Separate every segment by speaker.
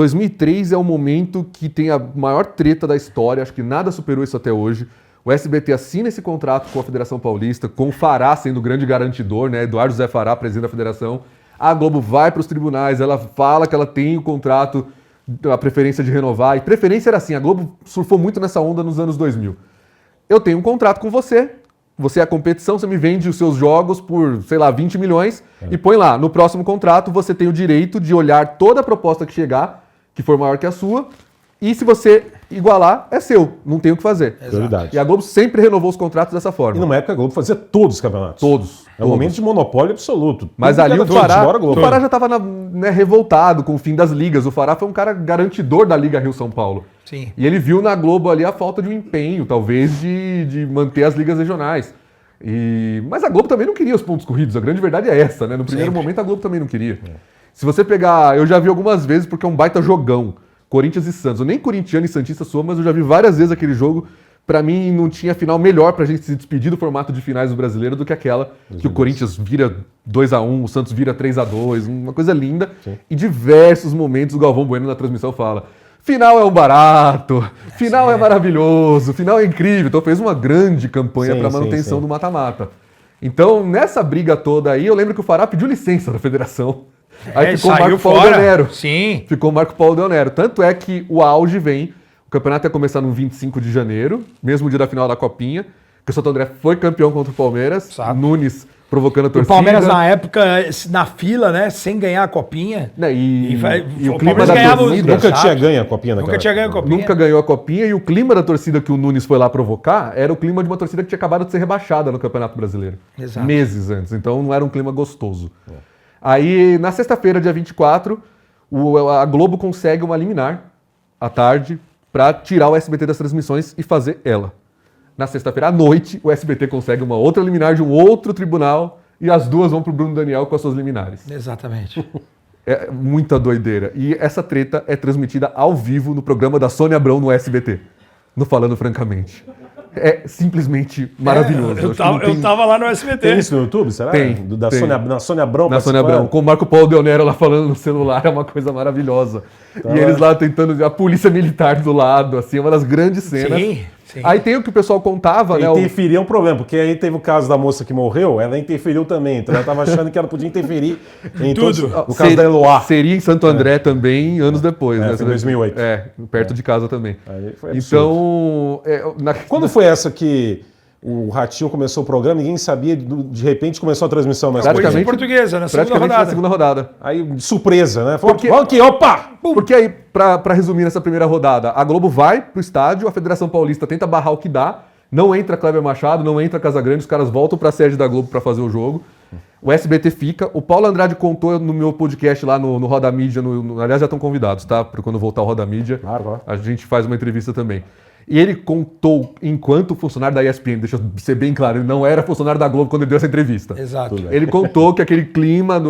Speaker 1: 2003 é o momento que tem a maior treta da história, acho que nada superou isso até hoje. O SBT assina esse contrato com a Federação Paulista, com o Fará sendo o grande garantidor, né? Eduardo Zé Fará, presidente da federação. A Globo vai para os tribunais, ela fala que ela tem o contrato, a preferência de renovar. E preferência era assim, a Globo surfou muito nessa onda nos anos 2000. Eu tenho um contrato com você, você é a competição, você me vende os seus jogos por, sei lá, 20 milhões e põe lá, no próximo contrato você tem o direito de olhar toda a proposta que chegar, que for maior que a sua, e se você igualar, é seu, não tem o que fazer.
Speaker 2: Verdade.
Speaker 1: E a Globo sempre renovou os contratos dessa forma.
Speaker 2: E numa época a Globo fazia todos os campeonatos.
Speaker 1: Todos.
Speaker 2: É um momento de monopólio absoluto.
Speaker 1: Mas
Speaker 2: Tudo
Speaker 1: ali
Speaker 2: que
Speaker 1: o
Speaker 2: era
Speaker 1: Fará,
Speaker 2: fora Globo.
Speaker 1: o Fará já estava revoltado com o fim das ligas. O Fará foi um cara garantidor da Liga Rio-São Paulo.
Speaker 3: Sim.
Speaker 1: E ele viu na Globo ali a falta de um empenho, talvez, de manter as ligas regionais. Mas a Globo também não queria os pontos corridos, a grande verdade é essa, né? No primeiro momento a Globo também não queria. Se você pegar, eu já vi algumas vezes porque é um baita jogão, Corinthians e Santos. Eu nem corintiano e santista sou, mas eu já vi várias vezes aquele jogo. Pra mim não tinha final melhor pra gente se despedir do formato de finais do Brasileiro do que aquela que o Corinthians vira 2-1, o Santos vira 3-2, uma coisa linda. Sim. E diversos momentos o Galvão Bueno na transmissão fala: final é um barato, final é maravilhoso, final é incrível. Então fez uma grande campanha para manutenção do mata-mata. Então, nessa briga toda aí, eu lembro que o Fará pediu licença da federação. Aí ficou o Marco Paulo Deonero.
Speaker 3: Sim.
Speaker 1: Ficou o Marco Paulo Deonero. Tanto é que o auge vem, o campeonato ia começar no 25 de janeiro, mesmo dia da final da Copinha, que o Santo André foi campeão contra o Palmeiras, Nunes provocando a torcida.
Speaker 3: O Palmeiras, na época, na fila, né? Sem ganhar a Copinha.
Speaker 1: Né, e o
Speaker 2: clima da torcida... Nunca tinha ganho a Copinha naquela.
Speaker 3: Nunca tinha ganho a Copinha.
Speaker 1: Nunca ganhou a Copinha. E o clima da torcida que o Nunes foi lá provocar era o clima de uma torcida que tinha acabado de ser rebaixada no Campeonato Brasileiro.
Speaker 3: Exato.
Speaker 1: Meses antes. Então não era um clima gostoso. Aí, na sexta-feira, dia 24, a Globo consegue uma liminar à tarde para tirar o SBT das transmissões e fazer ela. Na sexta-feira à noite, o SBT consegue uma outra liminar de um outro tribunal e as duas vão para o Bruno Daniel com as suas liminares.
Speaker 3: Exatamente.
Speaker 1: É muita doideira. E essa treta é transmitida ao vivo no programa da Sônia Abrão no SBT, no Falando Francamente. É simplesmente maravilhoso.
Speaker 3: Eu tava lá no SBT.
Speaker 2: Tem isso no YouTube, será?
Speaker 1: Tem.
Speaker 2: Da Sônia Abrão.
Speaker 1: Na Sônia Abrão, com o Marco Paulo Deonero lá falando no celular, é uma coisa maravilhosa. Tá. E eles lá tentando, a polícia militar do lado, assim, é uma das grandes cenas.
Speaker 3: Sim.
Speaker 1: Aí tem o que o pessoal contava, né?
Speaker 2: Interferir é um problema, porque aí teve o caso da moça que morreu, ela interferiu também, então ela estava achando que ela podia interferir em tudo. No caso da Eloá.
Speaker 1: Seria em Santo André também, anos depois. Né?
Speaker 2: Foi em 2008.
Speaker 1: Perto de casa também.
Speaker 2: Aí foi absurdo.
Speaker 1: Então...
Speaker 2: Quando foi essa que o Ratinho começou o programa, ninguém sabia, de repente começou a transmissão na
Speaker 3: praticamente portuguesa, na segunda rodada.
Speaker 2: Aí, de surpresa, né?
Speaker 1: Opa! Porque aí, pra resumir nessa primeira rodada, a Globo vai pro estádio, a Federação Paulista tenta barrar o que dá, não entra Kleber Machado, não entra Casagrande, os caras voltam pra sede da Globo pra fazer o jogo. O SBT fica. O Paulo Andrade contou no meu podcast lá no Roda Mídia, aliás, já estão convidados, tá? Para quando voltar o Roda Mídia, a gente faz uma entrevista também. E ele contou, enquanto funcionário da ESPN, deixa eu ser bem claro, ele não era funcionário da Globo quando ele deu essa entrevista.
Speaker 3: Exato.
Speaker 1: Ele contou que aquele clima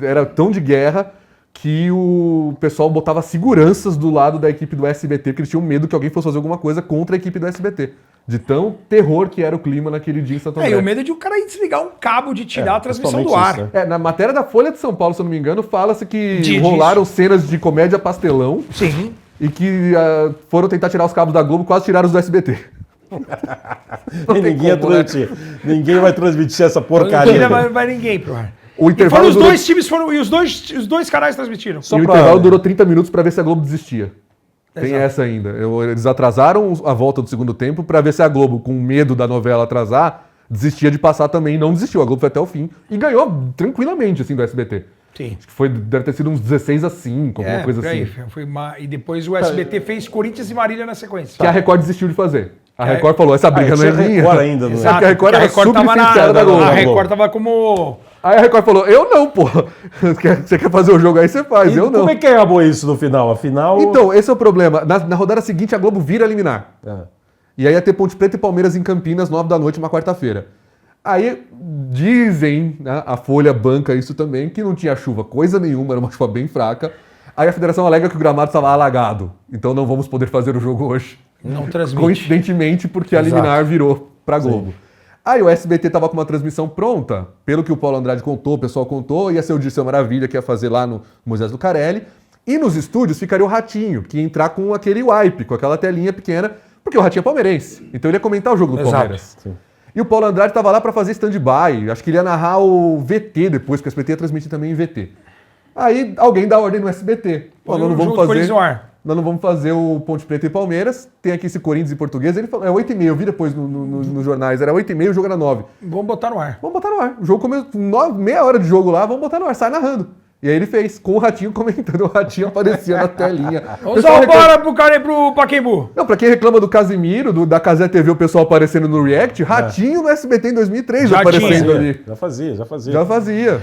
Speaker 1: era tão de guerra que o pessoal botava seguranças do lado da equipe do SBT, porque eles tinham medo que alguém fosse fazer alguma coisa contra a equipe do SBT. De tão terror que era o clima naquele dia em Santo André.
Speaker 3: E o medo de o cara ir desligar um cabo de tirar a transmissão do ar.
Speaker 2: Isso, né?
Speaker 1: Na matéria da Folha de São Paulo, se eu não me engano, fala-se que rolaram cenas de comédia pastelão.
Speaker 3: Sim.
Speaker 1: E que foram tentar tirar os cabos da Globo, quase tiraram os do SBT.
Speaker 2: Ninguém vai transmitir essa porcaria.
Speaker 3: Não vai ninguém pro ar.
Speaker 1: O intervalo
Speaker 3: os dois times foram. E os dois canais transmitiram.
Speaker 1: O intervalo durou 30 minutos para ver se a Globo desistia. Tem essa ainda. Eles atrasaram a volta do segundo tempo para ver se a Globo, com medo da novela atrasar, desistia de passar também. Não desistiu. A Globo foi até o fim e ganhou tranquilamente assim, do SBT.
Speaker 3: Sim.
Speaker 1: Acho que deve ter sido uns 16-5, alguma coisa assim.
Speaker 3: E depois o SBT fez Corinthians e Marília na sequência.
Speaker 1: Que a Record desistiu de fazer. A Record falou, essa briga não é minha.
Speaker 2: Record ainda, não é?
Speaker 1: Porque a Record era sublicenciada da Globo.
Speaker 3: A Record tava como...
Speaker 1: Aí a Record falou, eu não, pô. Você quer fazer o jogo aí, você faz, eu não.
Speaker 2: Como é que acabou isso no final? Afinal...
Speaker 1: Então, esse é o problema. Na rodada seguinte, a Globo vira eliminar. E aí ia ter Ponte Preta e Palmeiras em Campinas, 9 da noite, uma quarta-feira. Aí dizem, né, a Folha banca isso também, que não tinha chuva coisa nenhuma, era uma chuva bem fraca. Aí a federação alega que o gramado estava alagado, então não vamos poder fazer o jogo hoje.
Speaker 3: Não transmite.
Speaker 1: Coincidentemente, porque a liminar virou para Globo. Sim. Aí o SBT estava com uma transmissão pronta, pelo que o Paulo Andrade contou, o pessoal contou, ia ser o Dirceu Maravilha que ia fazer lá no Moisés Lucarelli. E nos estúdios ficaria o Ratinho, que ia entrar com aquele wipe, com aquela telinha pequena, porque o Ratinho é palmeirense. Então ele ia comentar o jogo do
Speaker 3: Exato.
Speaker 1: Palmeiras. E o Paulo Andrade estava lá para fazer stand-by. Acho que ele ia narrar o VT depois, porque o SBT ia transmitir também em VT. Aí alguém dá ordem no SBT. Pô, nós não vamos fazer o Ponte Preta e Palmeiras. Tem aqui esse Corinthians em português. Ele falou, é 8h30. Eu vi depois nos jornais. Era 8h30, o jogo era 9.
Speaker 3: Vamos botar no ar.
Speaker 1: Vamos botar no ar. O jogo começou meia hora de jogo lá, vamos botar no ar. Sai narrando. E aí ele fez, com o Ratinho comentando. O Ratinho aparecia na telinha.
Speaker 3: Vamos dar bora pro Pacaembu.
Speaker 1: Não, pra quem reclama do Casimiro, da Casé TV, o pessoal aparecendo no React, Ratinho no SBT em 2003
Speaker 3: Já
Speaker 1: aparecendo
Speaker 3: tinha.
Speaker 1: ali.
Speaker 2: Já fazia.
Speaker 1: Já fazia.